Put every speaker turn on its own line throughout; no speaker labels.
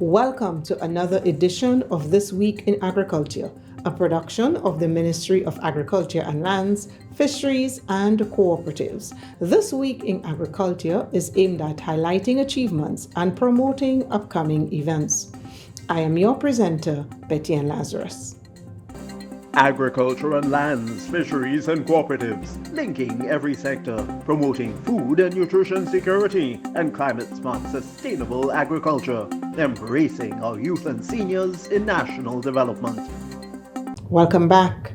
Welcome to another edition of This Week in Agriculture, a production of the Ministry of Agriculture and Lands, Fisheries and Cooperatives. This Week in Agriculture is aimed at highlighting achievements and promoting upcoming events. I am your presenter, Betty Ann Lazarus.
Agriculture and lands, fisheries and cooperatives, linking every sector, promoting food and nutrition security and climate-smart sustainable agriculture, embracing our youth and seniors in national development.
Welcome back.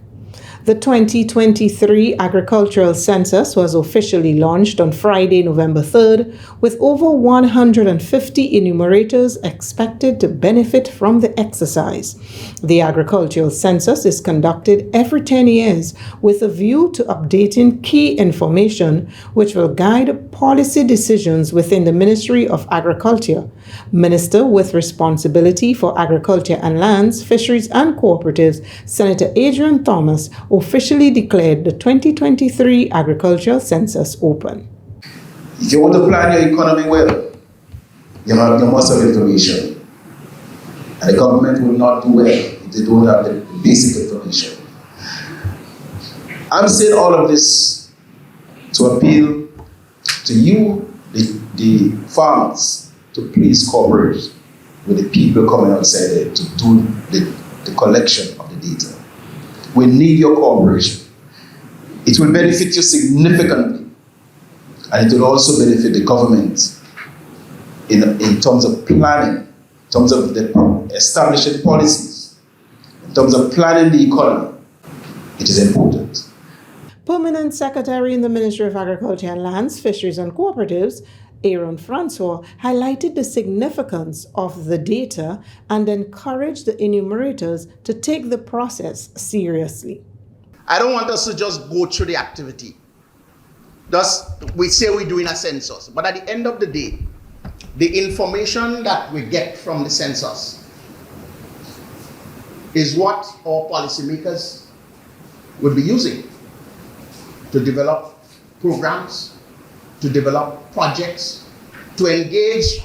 The 2023 Agricultural Census was officially launched on Friday, November 3rd, with over 150 enumerators expected to benefit from the exercise. The Agricultural Census is conducted every 10 years with a view to updating key information which will guide policy decisions within the Ministry of Agriculture. Minister with responsibility for agriculture and lands, fisheries and cooperatives, Senator Adrian Thomas, officially declared the 2023 Agricultural Census open.
If you want to plan your economy well, you must have information. And the government will not do well if they don't have the basic information. I'm saying all of this to appeal to you, the farmers, to please cooperate with the people coming outside there to do the collection of the data. We need your cooperation. It will benefit you significantly, and it will also benefit the government in terms of planning, in terms of establishing policies, in terms of planning the economy. It is important.
Permanent Secretary in the Ministry of Agriculture and Lands, Fisheries and Cooperatives, Aaron Francois, highlighted the significance of the data and encouraged the enumerators to take the process seriously.
I don't want us to just go through the activity. Thus, we say we're doing a census, but at the end of the day, the information that we get from the census is what our policymakers will be using to develop programs, to develop projects, to engage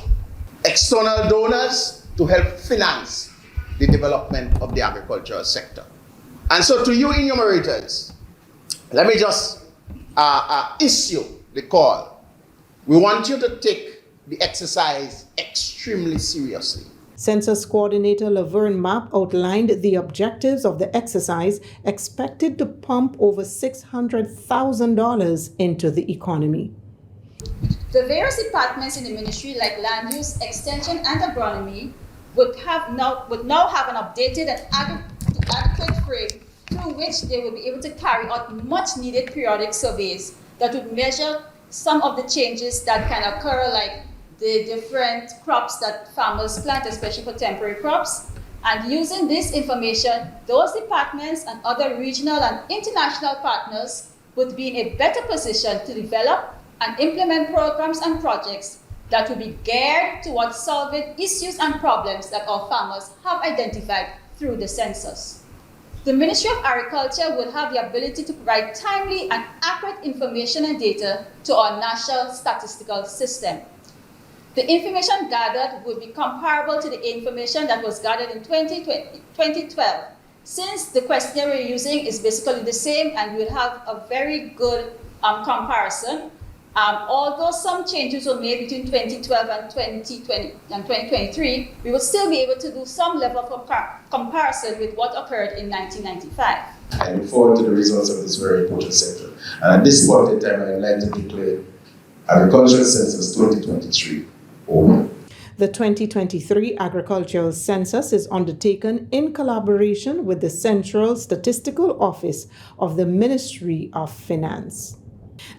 external donors to help finance the development of the agricultural sector. And so to you enumerators, let me just issue the call. We want you to take the exercise extremely seriously.
Census Coordinator Laverne Mapp outlined the objectives of the exercise, expected to pump over $600,000 into the economy.
The various departments in the ministry, like land use, extension, and agronomy, would now have an updated and adequate frame through which they will be able to carry out much-needed periodic surveys that would measure some of the changes that can occur, like the different crops that farmers plant, especially for temporary crops. And using this information, those departments and other regional and international partners would be in a better position to develop and implement programs and projects that will be geared towards solving issues and problems that our farmers have identified through the census. The Ministry of Agriculture will have the ability to provide timely and accurate information and data to our national statistical system. The information gathered will be comparable to the information that was gathered in 2012, since the questionnaire we're using is basically the same, and we'll have a very good comparison. Although some changes were made between 2012 and 2023, we will still be able to do some level of comparison with what occurred in 1995.
I look forward to the results of this very important sector. And at this point in time, I'd like to declare Agricultural Census 2023 open.
The 2023 Agricultural Census is undertaken in collaboration with the Central Statistical Office of the Ministry of Finance.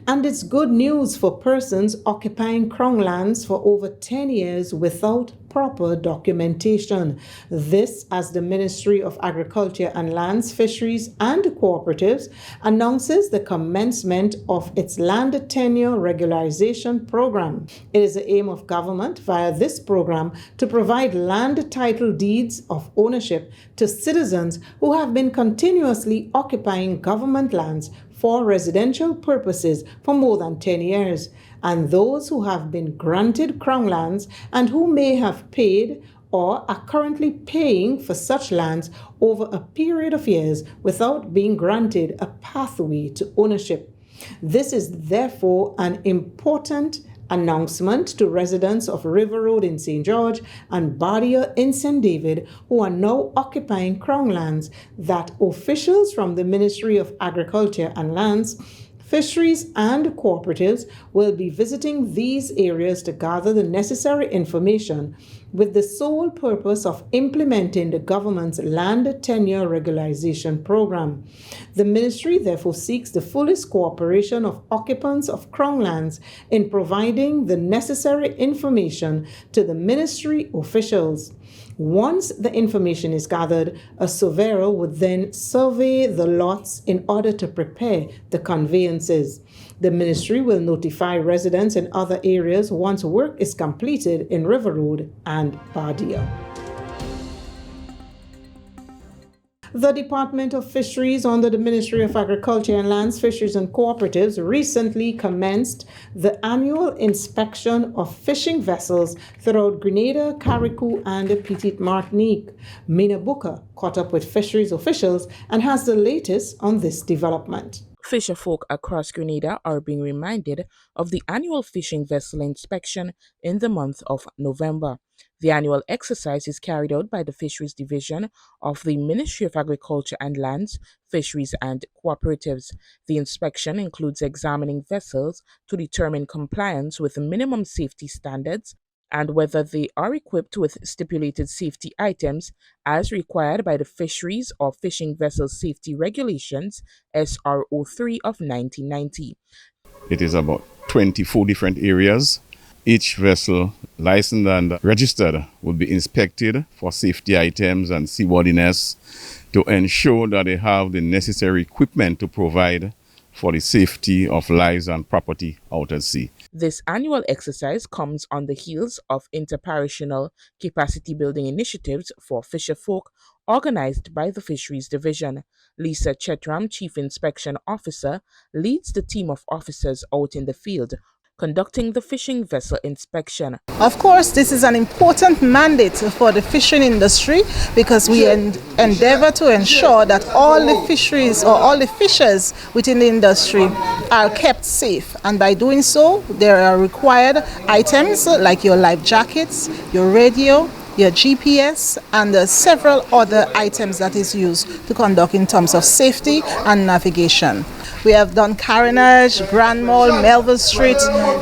And it's good news for persons occupying Crown lands for over 10 years without proper documentation. This, as the Ministry of Agriculture and Lands, Fisheries and Cooperatives announces the commencement of its land tenure regularization program. It is the aim of government via this program to provide land title deeds of ownership to citizens who have been continuously occupying government lands for residential purposes for more than 10 years, and those who have been granted Crown lands and who may have paid or are currently paying for such lands over a period of years without being granted a pathway to ownership. This is therefore an important announcement to residents of River Road in St. George and Bardia in St. David who are now occupying Crown lands that officials from the Ministry of Agriculture and Lands, Fisheries and cooperatives will be visiting these areas to gather the necessary information with the sole purpose of implementing the government's land tenure regularization program. The ministry therefore seeks the fullest cooperation of occupants of Crown lands in providing the necessary information to the ministry officials. Once the information is gathered, a surveyor would then survey the lots in order to prepare the conveyances. The ministry will notify residents in other areas once work is completed in River Road and Bardia. The Department of Fisheries under the Ministry of Agriculture and Lands, Fisheries and Cooperatives recently commenced the annual inspection of fishing vessels throughout Grenada, Carriacou, and Petite Martinique. Mina Booker caught up with fisheries officials and has the latest on this development.
Fisherfolk across Grenada are being reminded of the annual fishing vessel inspection in the month of November. The annual exercise is carried out by the Fisheries Division of the Ministry of Agriculture and Lands, Fisheries and Cooperatives. The inspection includes examining vessels to determine compliance with minimum safety standards and whether they are equipped with stipulated safety items as required by the Fisheries or Fishing Vessel Safety Regulations SRO 3 of 1990.
It is about 24 different areas. Each vessel licensed and registered would be inspected for safety items and seaworthiness to ensure that they have the necessary equipment to provide for the safety of lives and property out at sea.
This annual exercise comes on the heels of interparitional capacity building initiatives for fisherfolk organized by the Fisheries Division. Lisa Chetram, Chief Inspection Officer, leads the team of officers out in the field conducting the fishing vessel inspection.
Of course, this is an important mandate for the fishing industry because we endeavor to ensure that all the fisheries or all the fishers within the industry are kept safe. And by doing so, there are required items like your life jackets, your radio, your GPS, and several other items that is used to conduct in terms of safety and navigation. We have done Carenage, Grand Mall, Melville Street,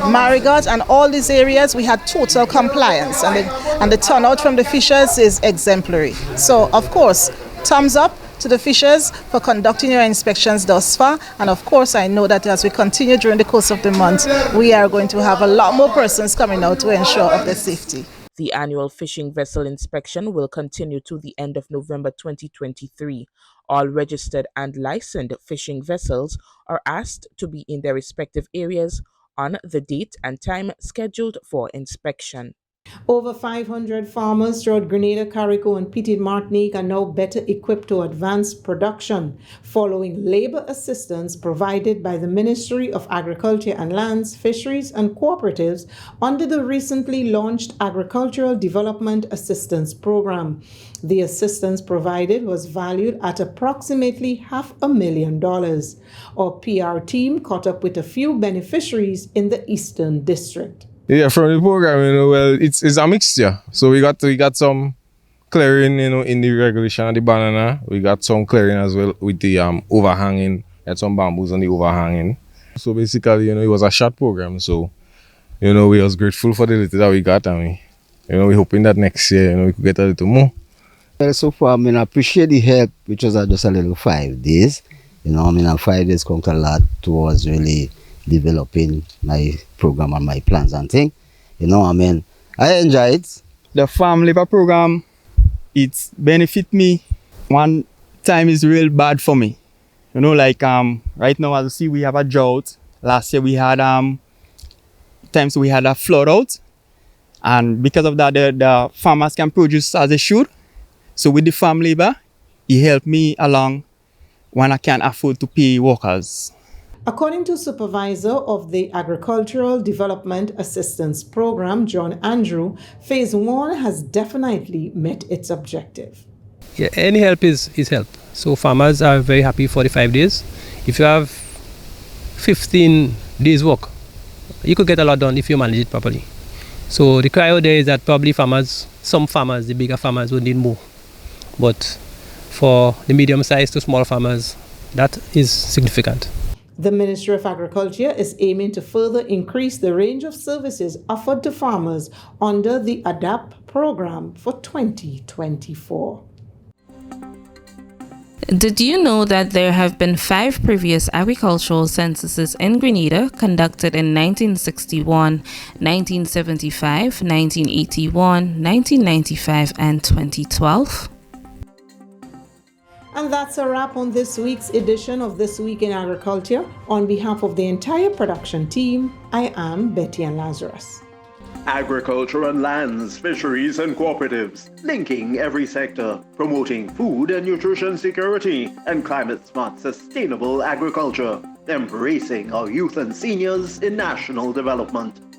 Marigot, and all these areas we had total compliance, and the turnout from the fishers is exemplary. So, of course, thumbs up to the fishers for conducting your inspections thus far, and of course I know that as we continue during the course of the month, we are going to have a lot more persons coming out to ensure of their safety.
The annual fishing vessel inspection will continue to the end of November 2023. All registered and licensed fishing vessels are asked to be in their respective areas on the date and time scheduled for inspection.
Over 500 farmers throughout Grenada, Carriacou, and Petite Martinique are now better equipped to advance production, following labor assistance provided by the Ministry of Agriculture and Lands, Fisheries and Cooperatives under the recently launched Agricultural Development Assistance Program. The assistance provided was valued at approximately $500,000. Our PR team caught up with a few beneficiaries in the Eastern District.
Yeah, from the program, well, it's a mixture. So we got some clearing, in the regulation of the banana. We got some clearing as well with the overhanging. Had some bamboos on the overhanging. So basically, it was a short program. So, we was grateful for the little that we got, and we hoping that next year, we could get a little more.
Well, so far, I appreciate the help, which was just a little 5 days. 5 days comes a lot towards really developing my program and my plans and things. I enjoy it.
The farm labor program, it benefit me. One time is real bad for me. Right now, as you see, we have a drought. Last year we had times we had a flood out. And because of that, the farmers can produce as they should. So with the farm labor, it helped me along when I can't afford to pay workers.
According to Supervisor of the Agricultural Development Assistance Program, John Andrew, Phase 1 has definitely met its objective.
Yeah, any help is help. So farmers are very happy for the 5 days. If you have 15 days work, you could get a lot done if you manage it properly. So the cry out there is that probably some farmers, the bigger farmers, would need more. But for the medium-sized to small farmers, that is significant.
The Ministry of Agriculture is aiming to further increase the range of services offered to farmers under the ADAP program for 2024.
Did you know that there have been 5 previous agricultural censuses in Grenada conducted in 1961, 1975, 1981, 1995, and 2012?
And that's a wrap on this week's edition of This Week in Agriculture. On behalf of the entire production team, I am Betty Ann Lazarus.
Agriculture and lands, fisheries and cooperatives, linking every sector, promoting food and nutrition security and climate-smart sustainable agriculture, embracing our youth and seniors in national development.